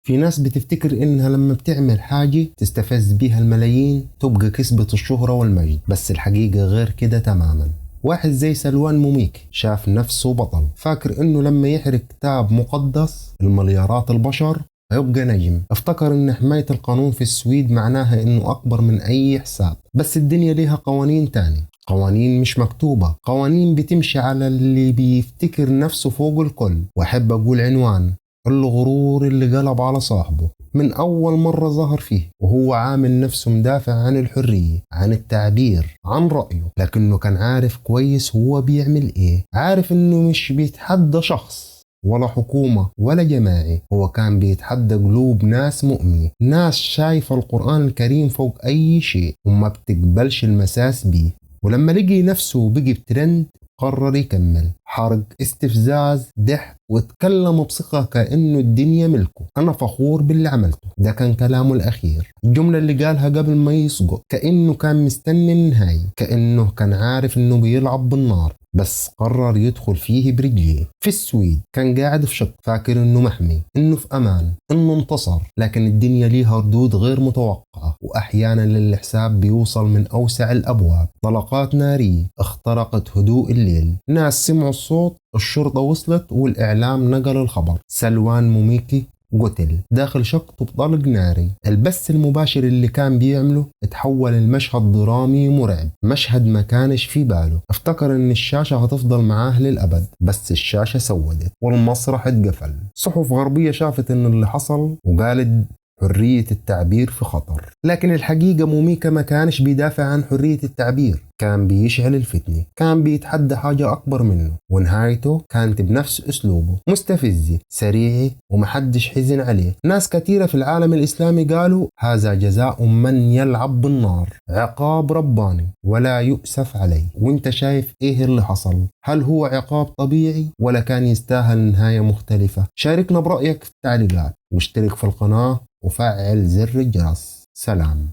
في ناس بتفتكر إنها لما بتعمل حاجة تستفز بيها الملايين تبقى كسبت الشهرة والمجد، بس الحقيقة غير كده تماما. واحد زي سلوان موميكي شاف نفسه بطل، فاكر إنه لما يحرق كتاب مقدس المليارات البشر هيبقى نجم. افتكر إن حماية القانون في السويد معناها إنه أكبر من أي حساب. بس الدنيا ليها قوانين تاني، قوانين مش مكتوبة، قوانين بتمشي على اللي بيفتكر نفسه فوق الكل. وأحب أقول عنوان الغرور اللي قلب على صاحبه من أول مرة ظهر فيه، وهو عامل نفسه مدافع عن الحرية، عن التعبير، عن رأيه، لكنه كان عارف كويس هو بيعمل إيه. عارف إنه مش بيتحدى شخص ولا حكومة ولا جماعي، هو كان بيتحدى قلوب ناس مؤمنة، ناس شايفة القرآن الكريم فوق أي شيء وما بتقبلش المساس بيه. ولما لقي نفسه بقي بترند قرر يكمل حرق، استفزاز، ضحك، واتكلم بثقة كأنه الدنيا ملكه. أنا فخور باللي عملته. ده كان كلامه الأخير، الجملة اللي قالها قبل ما يسقط، كأنه كان مستني النهاية، كأنه كان عارف إنه بيلعب بالنار بس قرر يدخل فيه برجليه. في السويد كان قاعد في شق فاكر إنه محمي، إنه في أمان، إنه انتصر، لكن الدنيا ليها ردود غير متوقعة، وأحيانا للحساب بيوصل من أوسع الأبواب. طلقات نارية اخترقت هدوء الليل، ناس سمعوا الصوت، الشرطة وصلت والإعلام نقل الخبر. سلوان موميكي قتل داخل شقته بطلق ناري. البث المباشر اللي كان بيعمله اتحول المشهد درامي مرعب، مشهد ما كانش في باله. افتكر ان الشاشة هتفضل معاه للأبد، بس الشاشة سودت والمسرح اتقفل. صحف غربية شافت ان اللي حصل وقالت حرية التعبير في خطر، لكن الحقيقة موميكا ما كانش بيدافع عن حرية التعبير، كان بيشعل الفتنة، كان بيتحدى حاجة أكبر منه، ونهايته كانت بنفس أسلوبه، مستفزة، سريعة، ومحدش حزن عليه. ناس كثيرة في العالم الإسلامي قالوا هذا جزاء من يلعب بالنار، عقاب رباني ولا يؤسف عليه. وانت شايف ايه اللي حصل؟ هل هو عقاب طبيعي ولا كان يستاهل نهاية مختلفة؟ شاركنا برأيك في التعليقات، واشترك في القناة وفعل زر الجرس. سلام.